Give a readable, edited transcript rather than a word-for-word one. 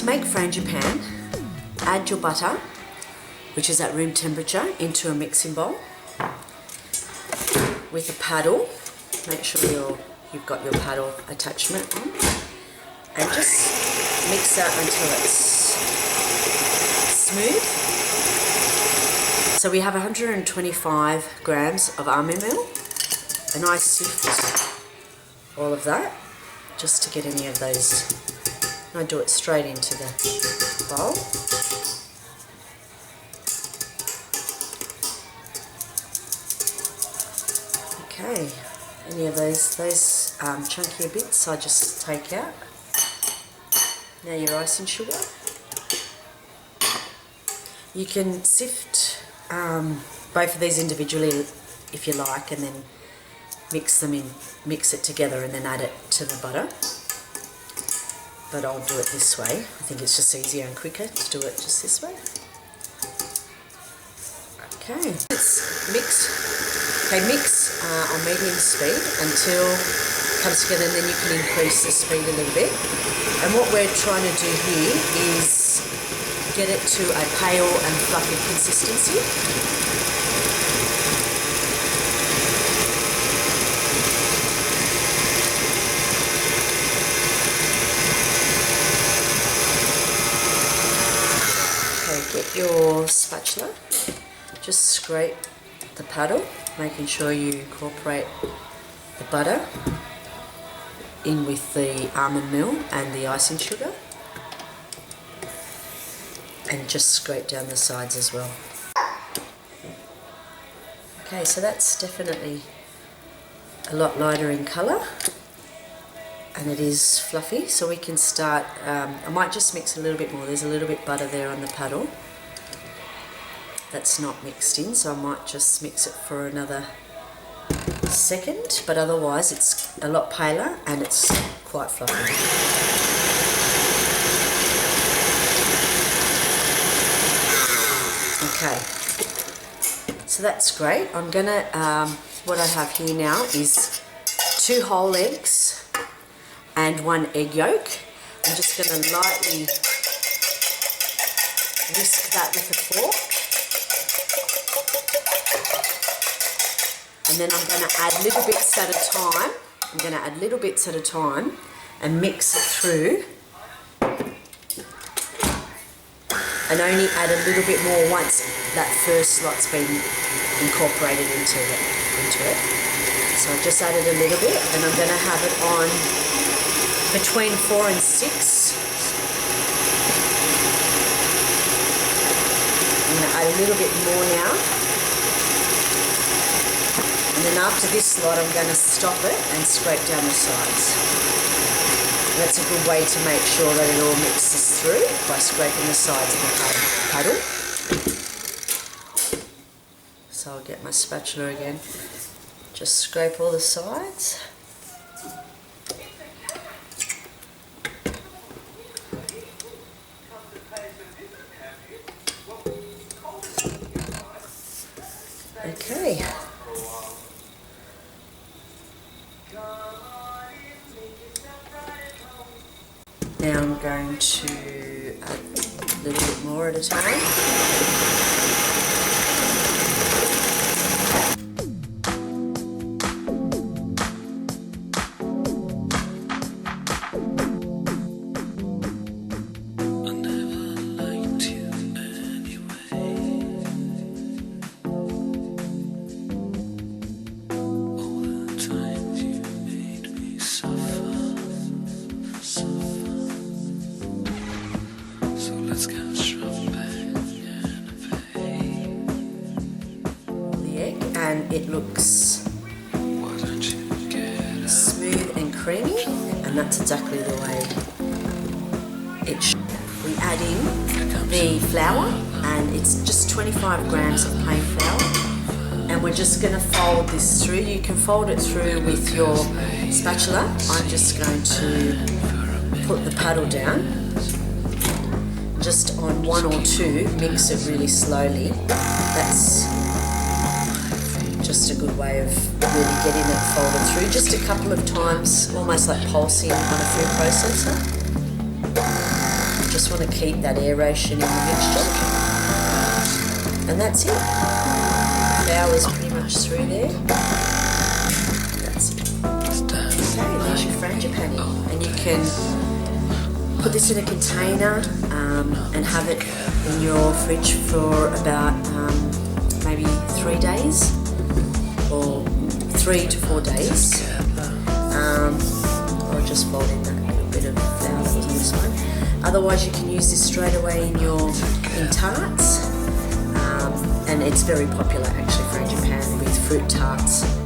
make frangipane, add your butter, which is at room temperature, into a mixing bowl with a paddle. Make sure you've got your paddle attachment on, and just mix that until it's smooth. So we have 125 grams of almond meal, and I sift all of that just to get any of those. And I do it straight into the bowl. Okay, any of those chunkier bits I just take out. Now your icing sugar. You can sift both of these individually if you like, and then mix it together and then add it to the butter. But I'll do it this way. I think it's just easier and quicker to do it just this way. Okay, it's mixed. Okay, mix on medium speed until it comes together, and then you can increase the speed a little bit. And what we're trying to do here is get it to a pale and fluffy consistency. Okay, get your spatula, just scrape the paddle, making sure you incorporate the butter in with the almond meal and the icing sugar, and just scrape down the sides as well. Okay, so that's definitely a lot lighter in colour, and it is fluffy, so we can start. I might just mix a little bit more. There's a little bit butter there on the paddle that's not mixed in, so I might just mix it for another second, but otherwise it's a lot paler and it's quite fluffy. Okay, so that's great. I'm gonna, what I have here now is 2 whole eggs and 1 egg yolk. I'm just gonna lightly whisk that with a fork. And then I'm going to add little bits at a time. I'm going to add little bits at a time and mix it through. And only add a little bit more once that first lot's been incorporated into it. So I've just added a little bit, and I'm going to have it on between 4 and 6. I'm going to add a little bit more now. And then after this lot, I'm going to stop it and scrape down the sides. And that's a good way to make sure that it all mixes through, by scraping the sides of the paddle. So I'll get my spatula again. Just scrape all the sides. Okay. Now I'm going to add a little bit more at a time. And it looks smooth and creamy, and that's exactly the way it should. We add in the flour, and it's just 25 grams of plain flour, and we're just going to fold this through. You can fold it through with your spatula. I'm just going to put the paddle down, just on 1 or 2, mix it really slowly. That's just a good way of really getting it folded through. Just a couple of times, almost like pulsing on a food processor. Just want to keep that aeration in the mixture. And that's it. Flour's pretty much through there. That's it. Okay, there's your frangipane. And you can put this in a container and have it in your fridge for about maybe 3 days or 3 to 4 days. Or just fold in that little bit of flour in this one. Otherwise, you can use this straight away in tarts, and it's very popular actually, Frangipane, with fruit tarts.